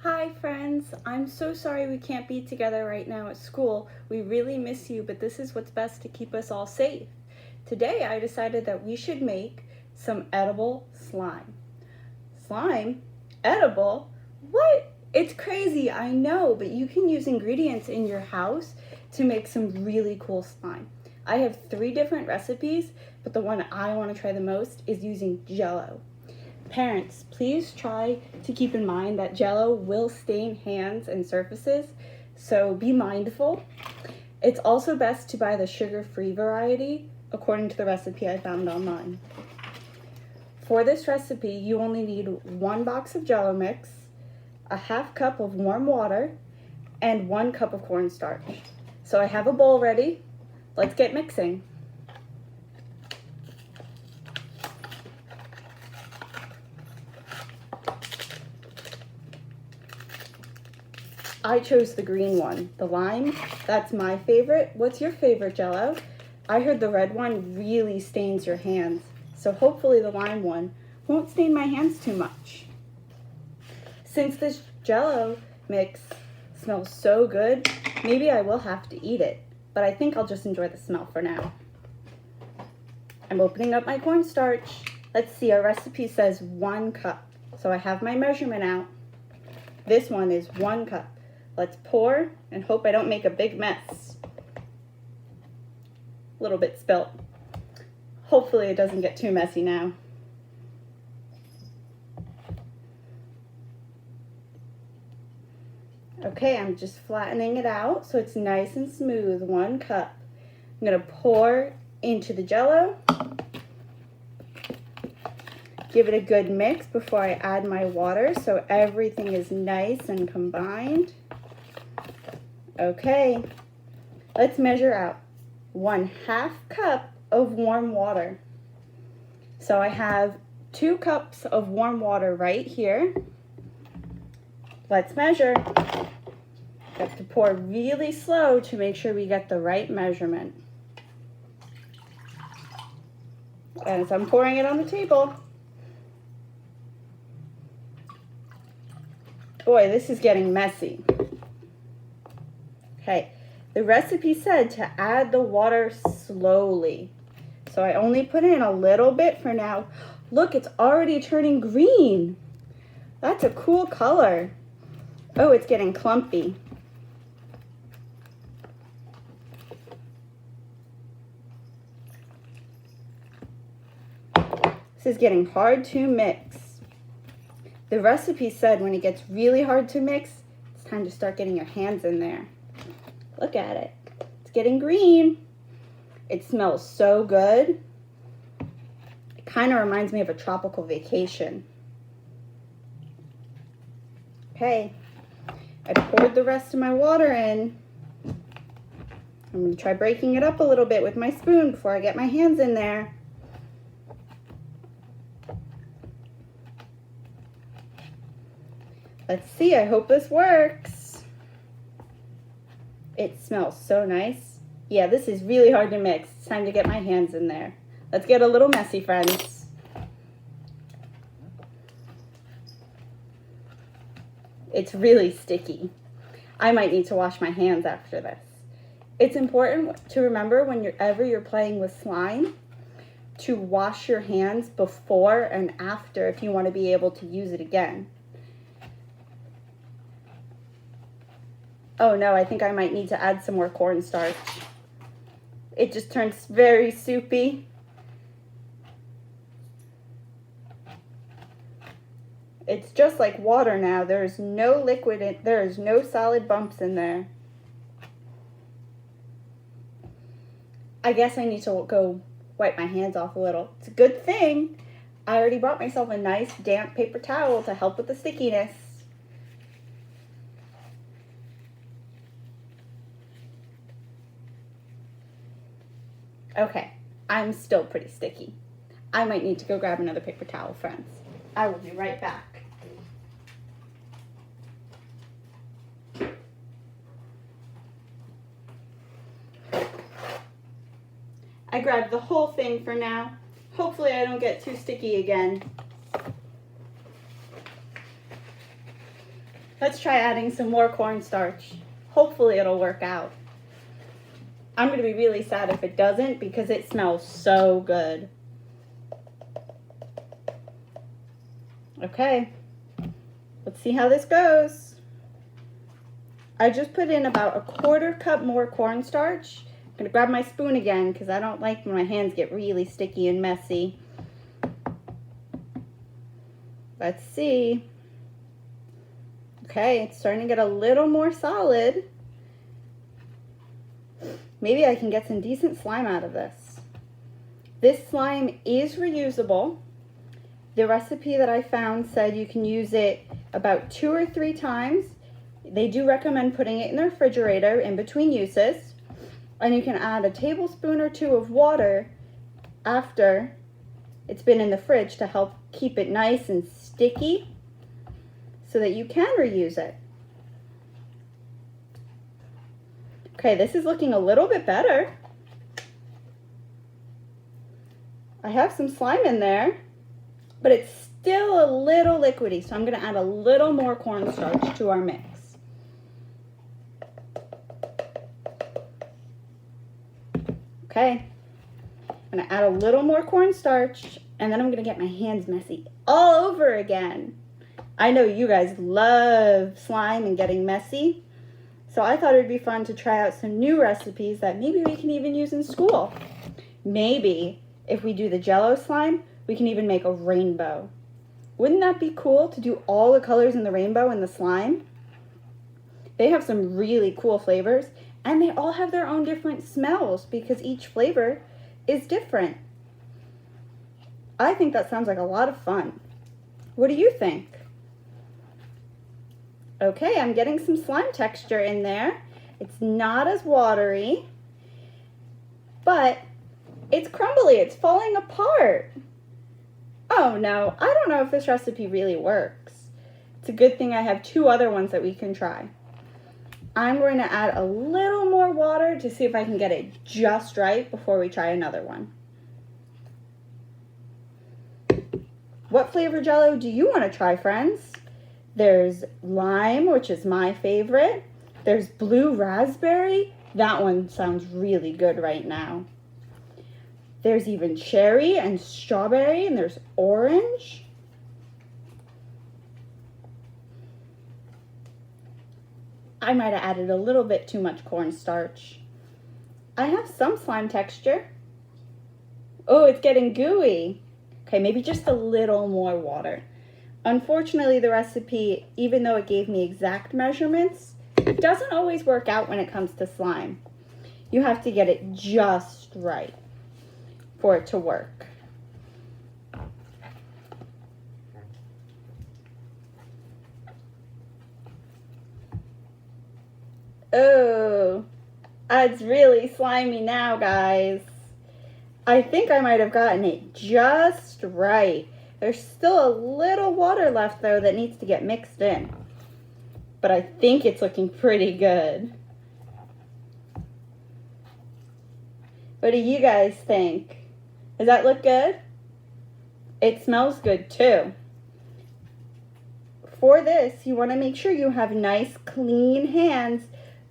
Hi friends, I'm so sorry we can't be together right now at school. We really miss you, but this is what's best to keep us all safe. Today I decided that we should make some edible slime. Slime? Edible? What? It's crazy, I know, but you can use ingredients in your house to make some really cool slime. I have 3 different recipes, but the one I want to try the most is using Jell-O. Parents, please try to keep in mind that Jell-O will stain hands and surfaces, so be mindful. It's also best to buy the sugar-free variety, according to the recipe I found online. For this recipe, you only need 1 box of Jell-O mix, a half cup of warm water, and 1 cup of cornstarch. So I have a bowl ready. Let's get mixing. I chose the green one, the lime. That's my favorite. What's your favorite Jell-O? I heard the red one really stains your hands, so hopefully the lime one won't stain my hands too much. Since this Jell-O mix smells so good, maybe I will have to eat it, but I think I'll just enjoy the smell for now. I'm opening up my cornstarch. Let's see, our recipe says 1 cup, so I have my measurement out. This one is 1 cup. Let's pour and hope I don't make a big mess. A little bit spilt. Hopefully it doesn't get too messy now. Okay, I'm just flattening it out so it's nice and smooth. 1 cup. I'm gonna pour into the Jell-O. Give it a good mix before I add my water so everything is nice and combined. Okay, let's measure out 1/2 cup of warm water. So I have 2 cups of warm water right here. Let's measure. Have to pour really slow to make sure we get the right measurement. And as I'm pouring it on the table, boy, this is getting messy. Okay, the recipe said to add the water slowly. So I only put in a little bit for now. Look, it's already turning green. That's a cool color. Oh, it's getting clumpy. This is getting hard to mix. The recipe said when it gets really hard to mix, it's time to start getting your hands in there. Look at it. It's getting green. It smells so good. It kind of reminds me of a tropical vacation. Okay, I poured the rest of my water in. I'm going to try breaking it up a little bit with my spoon before I get my hands in there. Let's see, I hope this works. It smells so nice. Yeah, this is really hard to mix. It's time to get my hands in there. Let's get a little messy, friends. It's really sticky. I might need to wash my hands after this. It's important to remember whenever you're playing with slime to wash your hands before and after if you want to be able to use it again. Oh no, I think I might need to add some more cornstarch. It just turns very soupy. It's just like water now. There's no liquid, there's no solid bumps in there. I guess I need to go wipe my hands off a little. It's a good thing I already brought myself a nice damp paper towel to help with the stickiness. Okay, I'm still pretty sticky. I might need to go grab another paper towel, friends. I will be right back. I grabbed the whole thing for now. Hopefully I don't get too sticky again. Let's try adding some more cornstarch. Hopefully it'll work out. I'm going to be really sad if it doesn't because it smells so good. Okay, let's see how this goes. I just put in about a 1/4 cup more cornstarch. I'm going to grab my spoon again because I don't like when my hands get really sticky and messy. Let's see. Okay, it's starting to get a little more solid. Maybe I can get some decent slime out of this. This slime is reusable. The recipe that I found said you can use it about 2 or 3 times. They do recommend putting it in the refrigerator in between uses. And you can add a tablespoon or 2 of water after it's been in the fridge to help keep it nice and sticky so that you can reuse it. Okay, this is looking a little bit better. I have some slime in there, but it's still a little liquidy, so I'm going to add a little more cornstarch to our mix. Okay, I'm going to add a little more cornstarch, and then I'm going to get my hands messy all over again. I know you guys love slime and getting messy, so I thought it would be fun to try out some new recipes that maybe we can even use in school. Maybe if we do the Jell-O slime, we can even make a rainbow. Wouldn't that be cool to do all the colors in the rainbow in the slime? They have some really cool flavors, and they all have their own different smells because each flavor is different. I think that sounds like a lot of fun. What do you think? Okay, I'm getting some slime texture in there. It's not as watery, but it's crumbly. It's falling apart. Oh no, I don't know if this recipe really works. It's a good thing I have 2 other ones that we can try. I'm going to add a little more water to see if I can get it just right before we try another one. What flavor Jell-O do you want to try, friends? There's lime, which is my favorite. There's blue raspberry. That one sounds really good right now. There's even cherry and strawberry, and there's orange. I might have added a little bit too much cornstarch. I have some slime texture. Oh, it's getting gooey. Okay, maybe just a little more water. Unfortunately, the recipe, even though it gave me exact measurements, it doesn't always work out when it comes to slime. You have to get it just right for it to work. Oh, it's really slimy now, guys. I think I might have gotten it just right. There's still a little water left, though, that needs to get mixed in. But I think it's looking pretty good. What do you guys think? Does that look good? It smells good, too. For this, you want to make sure you have nice, clean hands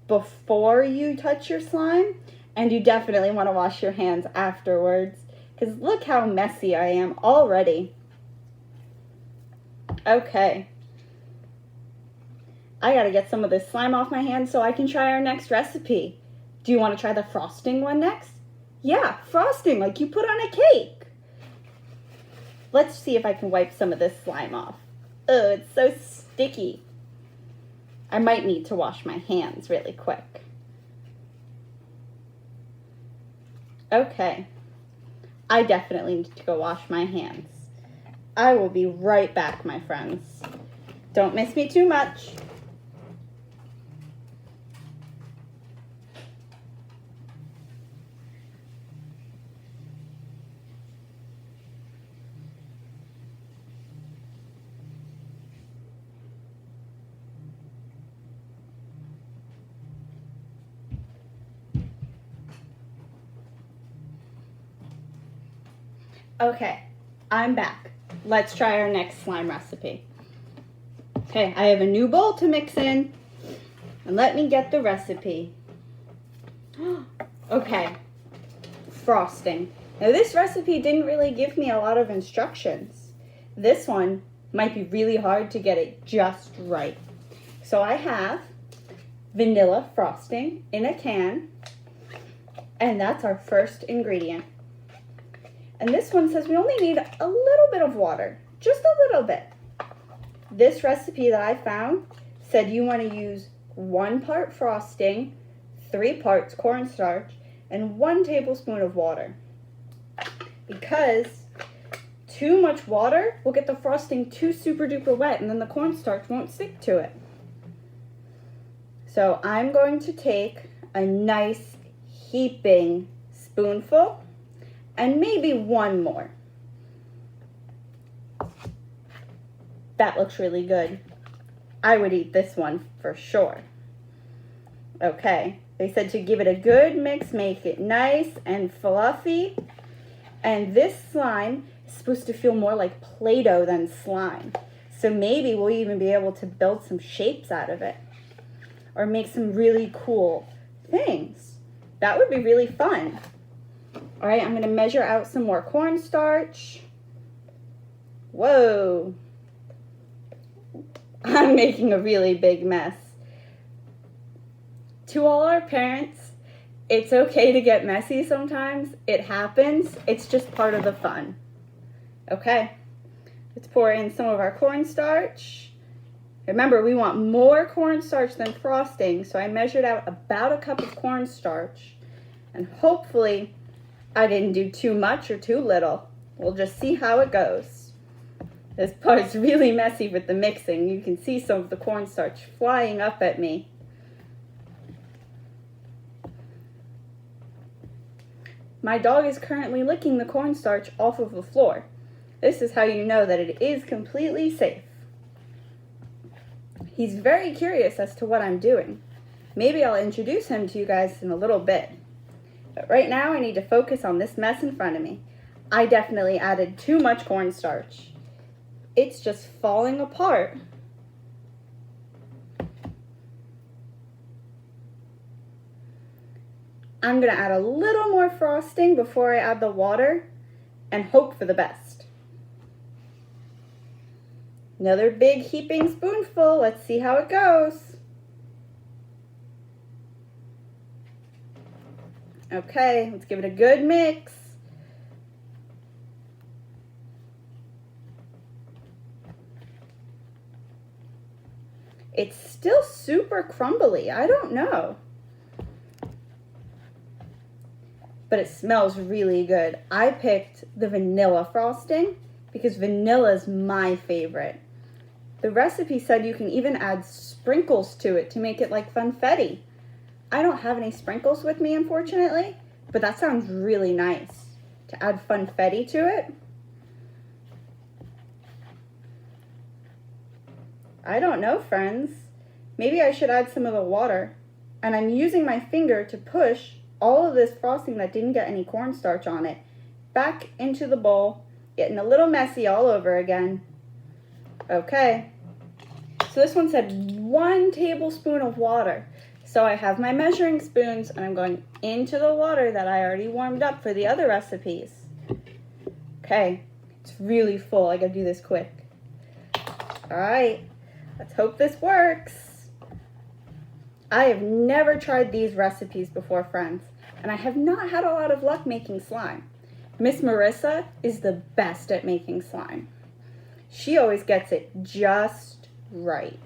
before you touch your slime. And you definitely want to wash your hands afterwards. Because look how messy I am already. Okay. I gotta get some of this slime off my hands so I can try our next recipe. Do you want to try the frosting one next? Yeah, frosting like you put on a cake. Let's see if I can wipe some of this slime off. Oh, it's so sticky. I might need to wash my hands really quick. Okay. I definitely need to go wash my hands. I will be right back, my friends. Don't miss me too much. Okay, I'm back. Let's try our next slime recipe. Okay, I have a new bowl to mix in. And let me get the recipe. Okay, frosting. Now this recipe didn't really give me a lot of instructions. This one might be really hard to get it just right. So I have vanilla frosting in a can, and that's our first ingredient. And this one says we only need a little bit of water, just a little bit. This recipe that I found said you want to use 1 part frosting, 3 parts cornstarch, and 1 tablespoon of water. Because too much water will get the frosting too super duper wet and then the cornstarch won't stick to it. So I'm going to take a nice heaping spoonful and maybe 1 more. That looks really good. I would eat this one for sure. Okay, they said to give it a good mix, make it nice and fluffy. And this slime is supposed to feel more like Play-Doh than slime. So maybe we'll even be able to build some shapes out of it. Or make some really cool things. That would be really fun. All right, I'm going to measure out some more cornstarch. Whoa. I'm making a really big mess. To all our parents, it's okay to get messy sometimes. It happens. It's just part of the fun. Okay, let's pour in some of our cornstarch. Remember, we want more cornstarch than frosting, so I measured out about 1 cup of cornstarch. And hopefully, I didn't do too much or too little. We'll just see how it goes. This part's really messy with the mixing. You can see some of the cornstarch flying up at me. My dog is currently licking the cornstarch off of the floor. This is how you know that it is completely safe. He's very curious as to what I'm doing. Maybe I'll introduce him to you guys in a little bit. But right now I need to focus on this mess in front of me. I definitely added too much cornstarch. It's just falling apart. I'm going to add a little more frosting before I add the water and hope for the best. Another big heaping spoonful. Let's see how it goes. Okay, let's give it a good mix. It's still super crumbly. I don't know. But it smells really good. I picked the vanilla frosting because vanilla is my favorite. The recipe said you can even add sprinkles to it to make it like funfetti. I don't have any sprinkles with me, unfortunately, but that sounds really nice to add funfetti to it. I don't know, friends. Maybe I should add some of the water. And I'm using my finger to push all of this frosting that didn't get any cornstarch on it back into the bowl, getting a little messy all over again. Okay, so this one said 1 tablespoon of water. So I have my measuring spoons and I'm going into the water that I already warmed up for the other recipes. Okay, it's really full. I gotta do this quick. All right, let's hope this works. I have never tried these recipes before, friends, and I have not had a lot of luck making slime. Miss Marissa is the best at making slime. She always gets it just right.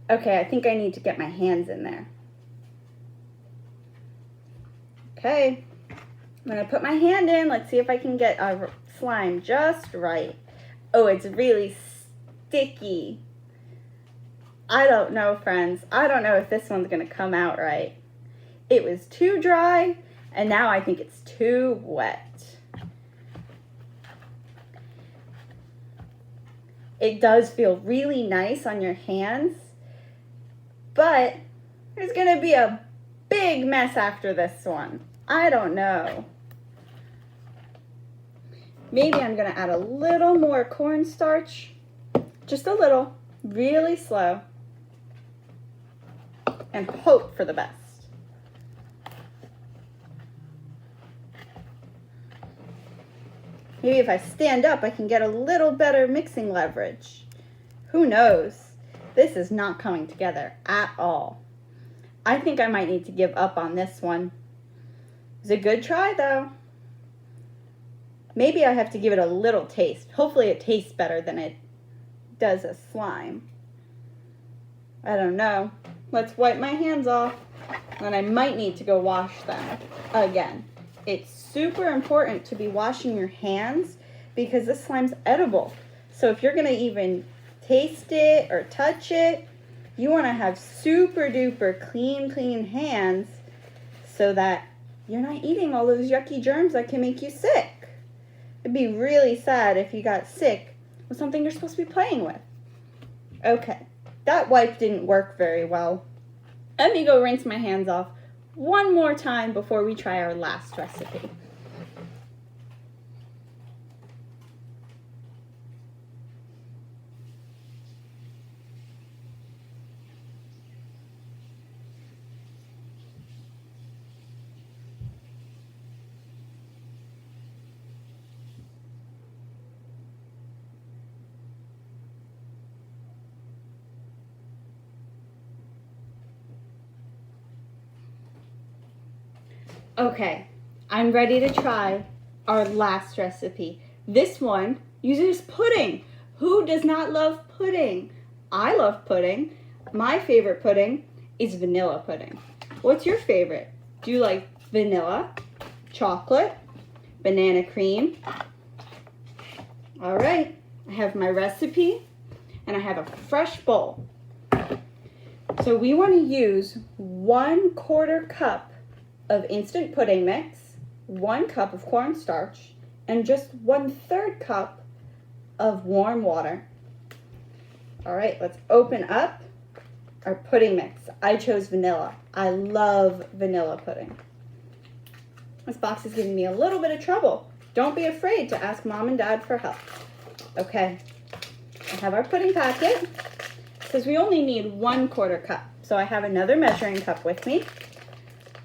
Okay, I think I need to get my hands in there. Okay, I'm gonna put my hand in. Let's see if I can get a slime just right. Oh, it's really sticky. I don't know, friends. I don't know if this one's gonna come out right. It was too dry, and now I think it's too wet. It does feel really nice on your hands, but there's gonna be a big mess after this one. I don't know. Maybe I'm gonna add a little more cornstarch, just a little, really slow, and hope for the best. Maybe if I stand up, I can get a little better mixing leverage. Who knows? This is not coming together at all. I think I might need to give up on this one. It was a good try though. Maybe I have to give it a little taste. Hopefully it tastes better than it does a slime. I don't know. Let's wipe my hands off, and I might need to go wash them again. It's super important to be washing your hands because this slime's edible. So if you're gonna even taste it or touch it, you wanna have super duper clean hands so that you're not eating all those yucky germs that can make you sick. It'd be really sad if you got sick with something you're supposed to be playing with. Okay, that wipe didn't work very well. Let me go rinse my hands off one more time before we try our last recipe. Okay, I'm ready to try our last recipe. This one uses pudding. Who does not love pudding? I love pudding. My favorite pudding is vanilla pudding. What's your favorite? Do you like vanilla, chocolate, banana cream? All right, I have my recipe and I have a fresh bowl. So we want to use 1/4 cup of instant pudding mix, 1 cup of cornstarch, and just 1/3 cup of warm water. All right, let's open up our pudding mix. I chose vanilla. I love vanilla pudding. This box is giving me a little bit of trouble. Don't be afraid to ask Mom and Dad for help. Okay, I have our pudding packet. It says we only need 1/4 cup. So I have another measuring cup with me.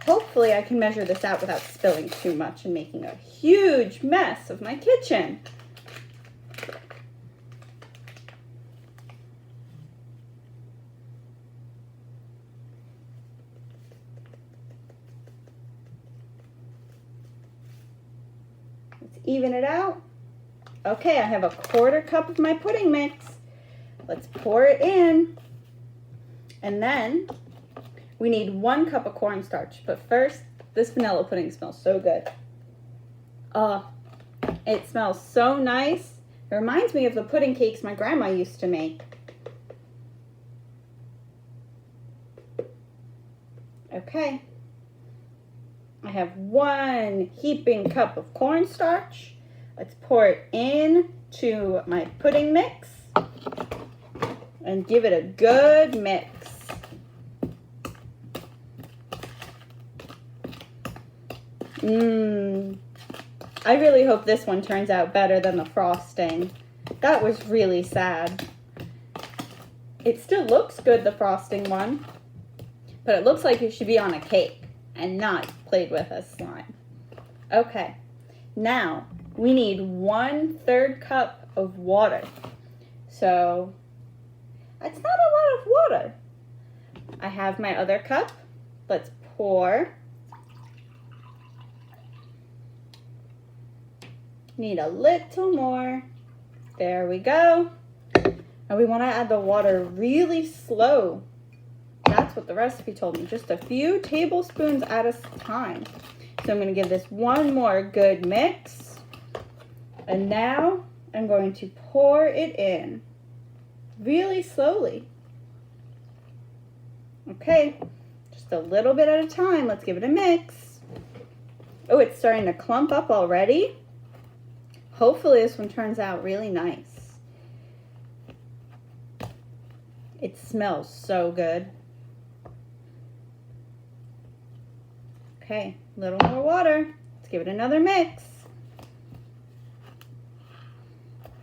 Hopefully I can measure this out without spilling too much and making a huge mess of my kitchen. Let's even it out. Okay, I have 1/4 cup of my pudding mix. Let's pour it in. And then we need 1 cup of cornstarch, but first, this vanilla pudding smells so good. Oh, it smells so nice. It reminds me of the pudding cakes my grandma used to make. Okay, I have 1 heaping cup of cornstarch. Let's pour it into my pudding mix and give it a good mix. I really hope this one turns out better than the frosting. That was really sad. It still looks good, the frosting one, but it looks like it should be on a cake and not played with as slime. Okay, now we need 1/3 cup of water. So it's not a lot of water. I have my other cup. Let's pour. Need a little more. There we go. And we want to add the water really slow. That's what the recipe told me. Just a few tablespoons at a time. So I'm going to give this one more good mix. And now I'm going to pour it in really slowly. Okay, just a little bit at a time. Let's give it a mix. Oh, it's starting to clump up already. Hopefully this one turns out really nice. It smells so good. Okay, a little more water. Let's give it another mix.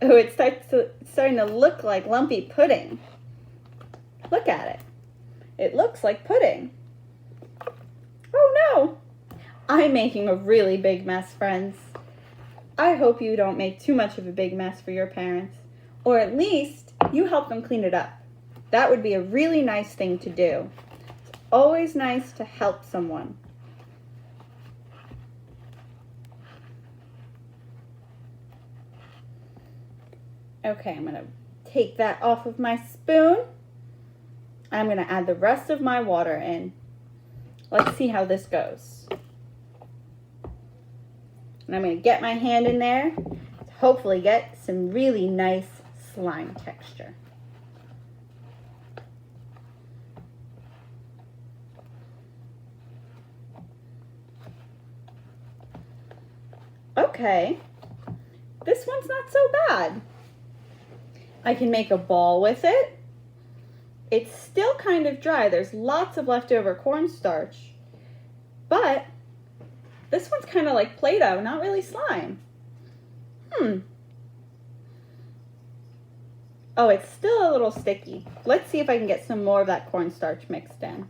Oh, it's starting to look like lumpy pudding. Look at it. It looks like pudding. Oh no! I'm making a really big mess, friends. I hope you don't make too much of a big mess for your parents, or at least you help them clean it up. That would be a really nice thing to do. It's always nice to help someone. Okay, I'm going to take that off of my spoon. I'm going to add the rest of my water in. Let's see how this goes. And I'm going to get my hand in there to hopefully get some really nice slime texture. Okay, this one's not so bad. I can make a ball with it. It's still kind of dry. There's lots of leftover cornstarch, but this one's kind of like Play-Doh, not really slime. Oh, it's still a little sticky. Let's see if I can get some more of that cornstarch mixed in.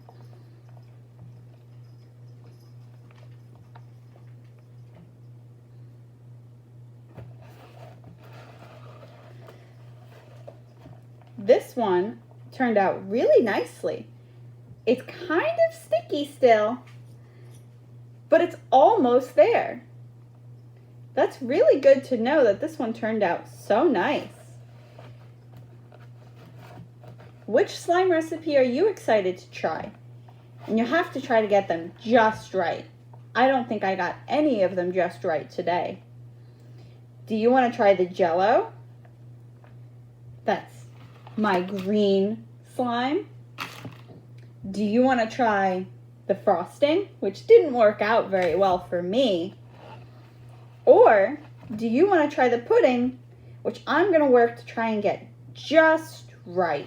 This one turned out really nicely. It's kind of sticky still, but it's almost there. That's really good to know that this one turned out so nice. Which slime recipe are you excited to try? And you have to try to get them just right. I don't think I got any of them just right today. Do you want to try the Jell-O? That's my green slime. Do you want to try the frosting, which didn't work out very well for me? Or do you want to try the pudding, which I'm going to work to try and get just right?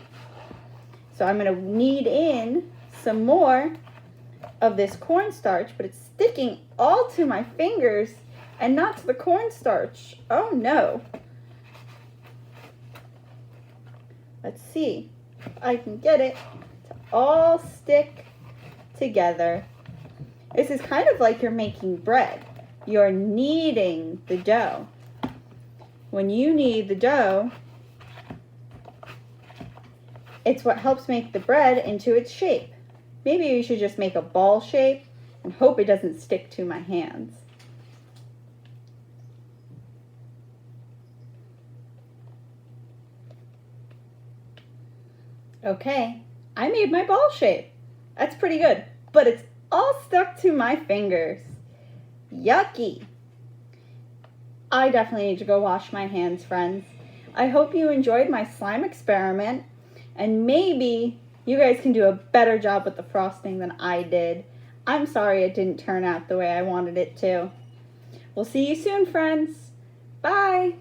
So I'm going to knead in some more of this cornstarch, but it's sticking all to my fingers and not to the cornstarch. Oh no. Let's see if I can get it to all stick together. This is kind of like you're making bread. You're kneading the dough. When you knead the dough, it's what helps make the bread into its shape. Maybe you should just make a ball shape and hope it doesn't stick to my hands. Okay, I made my ball shape. That's pretty good, but it's all stuck to my fingers. Yucky. I definitely need to go wash my hands, friends. I hope you enjoyed my slime experiment, and maybe you guys can do a better job with the frosting than I did. I'm sorry it didn't turn out the way I wanted it to. We'll see you soon, friends. Bye.